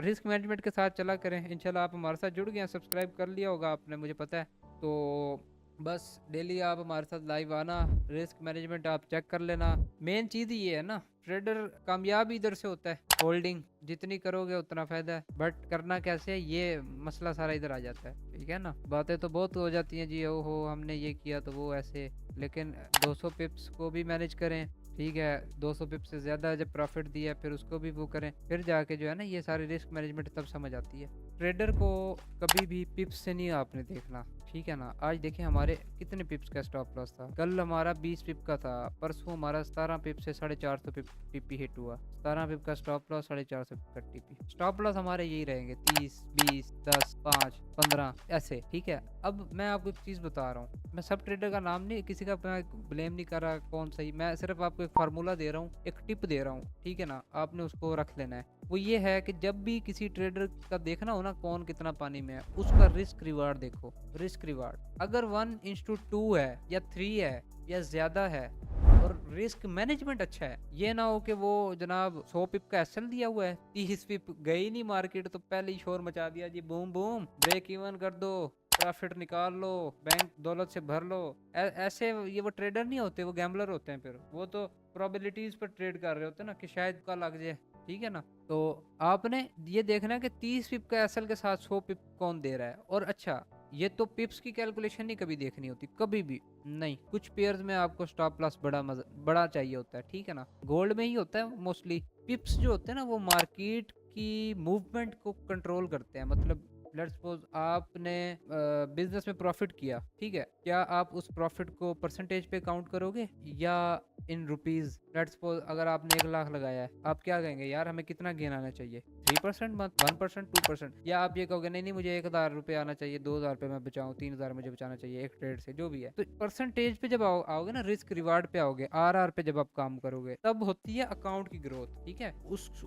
Risk management के साथ चला करें। इंशाल्लाह आप हमारे साथ जुड़ गए हैं, सब्सक्राइब कर लिया होगा आपने, मुझे पता है। तो बस डेली आप हमारे साथ लाइव आना, रिस्क मैनेजमेंट आप चेक कर लेना। मेन चीज़ ही ये है ना, ट्रेडर कामयाब इधर से होता है, होल्डिंग जितनी करोगे उतना फायदा है, बट करना कैसे है ये मसला सारा इधर आ जाता है। ठीक है ना, बातें तो बहुत हो जाती हैं जी, ओहो हमने ये किया तो वो ऐसे, लेकिन 200 पिप्स को भी मैनेज करें। ठीक है, 200 पिप्स से ज़्यादा जब प्रॉफिट दिया फिर उसको भी वो करें, फिर जाके जो है ना ये सारी रिस्क मैनेजमेंट तब समझ आती है। ट्रेडर को कभी भी पिप्स से नहीं आपने देखना। ठीक है ना, आज देखें हमारे कितने पिप्स का स्टॉप लॉस था, कल हमारा 20 पिप का था, परसों हमारा 17 पिप से 450 पिप टीपी हिट हुआ, 17 पिप का स्टॉप लॉस, 450 पिप का टीपी। स्टॉप लॉस हमारे यही रहेंगे 30, 20, 10, 5, 15 ऐसे। ठीक है, अब मैं आपको एक चीज़ बता रहा हूँ, मैं सब ट्रेडर का नाम नहीं, किसी का मैं ब्लेम नहीं कर रहा कौन सही, मैं सिर्फ आपको एक फार्मूला दे रहा हूँ, एक टिप दे रहा हूँ। ठीक है ना, आपने उसको रख लेना है। वो ये है कि जब भी किसी ट्रेडर का देखना हो ना कौन कितना पानी में है, उसका रिस्क रिवार्ड देखो। रिस्क रिवार्ड अगर 1:2 है या 3 है या ज्यादा है और रिस्क मैनेजमेंट अच्छा है, ये ना हो कि वो जनाब 100 पिप का एसएल दिया हुआ है, 30 पिप गई नहीं मार्केट तो पहले ही शोर मचा दिया जी, बूम बूम ब्रेक इवन कर दो, प्रॉफिट निकाल लो, बैंक दौलत से भर लो। ऐसे ये वो ट्रेडर नहीं होते, वो गैम्बलर होते हैं। फिर वो तो प्रोबेबिलिटीज पर ट्रेड कर रहे होते हैं ना कि शायद का लग जाए। ठीक है ना, तो आपने ये देखना है कि 30 पिप का एसएल के साथ 100 पिप कौन दे रहा है। और अच्छा, ये तो पिप्स की कैलकुलेशन नहीं कभी देखनी होती, कभी भी नहीं। कुछ पेयर्स में आपको स्टॉप लॉस बड़ा चाहिए होता है। ठीक है ना, गोल्ड में ही होता है मोस्टली। पिप्स जो होते हैं ना वो मार्केट की मूवमेंट को कंट्रोल करते हैं। मतलब लेट्स सपोज आपने बिजनेस में प्रॉफिट किया, ठीक है, क्या आप उस प्रॉफिट को परसेंटेज पे काउंट करोगे या इन रुपीज? लेट्स सपोज अगर आपने 1 लाख लगाया है, आप क्या कहेंगे यार हमें कितना गेन आना चाहिए, 3% मंथ, 1%, 2%, या आप ये कहोगे नहीं नहीं मुझे 1,000 रुपये आना चाहिए, 2,000 रुपये मैं बचाऊं, 3,000 मुझे बचाना चाहिए एक ट्रेड से, जो भी है। तो परसेंटेज पे जब आओगे ना, रिस्क रिवार्ड पे आओगे, आर पे जब आप काम करोगे, तब होती है अकाउंट की ग्रोथ। ठीक है,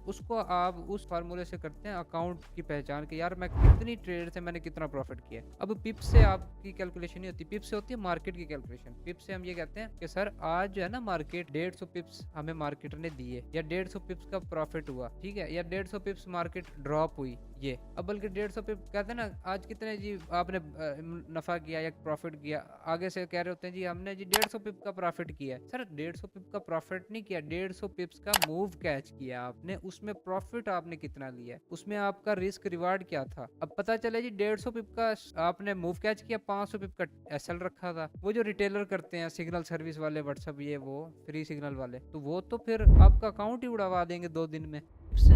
उसको आप उस फार्मूले से करते हैं अकाउंट की पहचान के, यार मैं कितनी ट्रेड से मैंने कितना प्रॉफिट किया। अब पिप से आपकी कैलकुलेशन नहीं होती, पिप से होती है मार्केट की कैलकुलेशन। पिप से हम ये कहते हैं कि सर आज जो है ना मार्केट 150 पिप्स हमें मार्केटर ने दिए, या 150 पिप्स का प्रॉफिट हुआ, ठीक है, या 150 पिप्स मार्केट ड्रॉप हुई, ये अब बल्कि 150 पिप कहते हैं ना, आज कितने जी आपने नफा किया या प्रॉफिट किया, आगे से कह रहे होते हैं जी हमने जी 150 पिप का प्रॉफिट किया। सर 150 पिप का प्रॉफिट नहीं किया, 150 पिप्स का मूव कैच किया आपने, उसमें प्रॉफिट आपने कितना लिया, उसमें आपका रिस्क रिवार्ड क्या था। अब पता चले जी 150 पिप का आपने मूव कैच किया, 500 पिप का एसएल रखा था। वो जो रिटेलर करते हैं, सिग्नल सर्विस वाले, व्हाट्सएप ये वो फ्री सिग्नल वाले, तो वो तो फिर आपका अकाउंट ही उड़ावा देंगे 2 दिन में।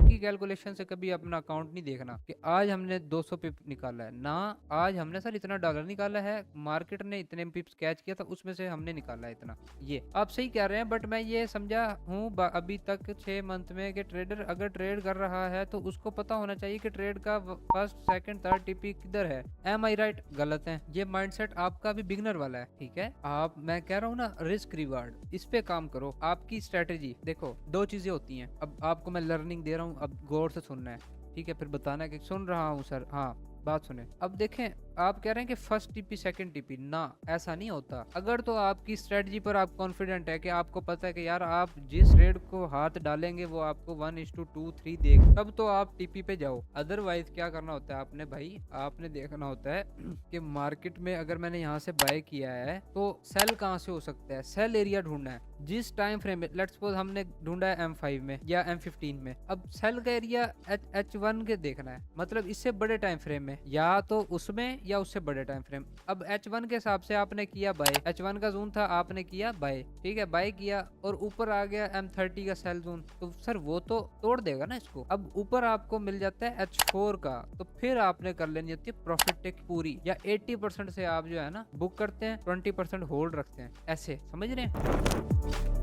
की कैलकुलेशन से कभी अपना अकाउंट नहीं देखना कि आज हमने 200 पिप निकाला है ना, आज हमने सर इतना डॉलर निकाला है, मार्केट ने इतने पिप्स कैच किया था उसमें से हमने निकाला है इतना। ये आप सही कह रहे हैं, बट मैं ये समझा हूँ अभी तक 6 मंथ में कि ट्रेडर अगर ट्रेड कर रहा है तो उसको पता होना चाहिए कि ट्रेड का फर्स्ट, सेकंड, थर्ड टीपी किधर है। एम आई राइट? गलत है ये माइंडसेट आपका भी बिगनर वाला है। ठीक है, आप मैं कह रहा हूँ ना रिस्क रिवार्ड, इस पे काम करो। आपकी स्ट्रेटेजी देखो, 2 चीजें होती हैं। अब आपको मैं लर्निंग दे रहा हूँ, अब गौर से सुनना है, ठीक है, फिर बताना है कि सुन रहा हूँ सर, हाँ बात सुने। अब देखें, आप कह रहे हैं कि फर्स्ट टीपी सेकंड टीपी, ना ऐसा नहीं होता। अगर तो आपकी स्ट्रेटजी पर आप कॉन्फिडेंट है कि आपको पता है कि यार आप जिस रेट को हाथ डालेंगे वो आपको 1:2-3 देगा, तब तो आप टीपी पे जाओ। अदरवाइज क्या करना होता है आपने भाई, आपने देखना होता है कि मार्केट में अगर मैंने यहाँ से बाय किया है तो सेल कहाँ से हो सकता है, सेल एरिया ढूंढना है। जिस टाइम फ्रेम में लेट्स सपोज हमने ढूंढा है M5 में या M15 में, अब सेल का एरिया H1 के देखना है, मतलब इससे बड़े टाइम फ्रेम में, या तो उसमें या उससे बड़े टाइम फ्रेम। अब H1 के हिसाब से आपने किया बाय, H1 का जोन था, आपने किया बाय, ठीक है, बाय किया और ऊपर आ गया M30 का सेल जोन, तो सर वो तो तोड़ देगा ना इसको। अब ऊपर आपको मिल जाता है H4 का, तो फिर आपने कर लेनी होती है प्रॉफिट टेक पूरी, या 80% से आप जो है ना बुक करते हैं, 20% होल्ड रखते हैं। ऐसे समझ रहे हैं?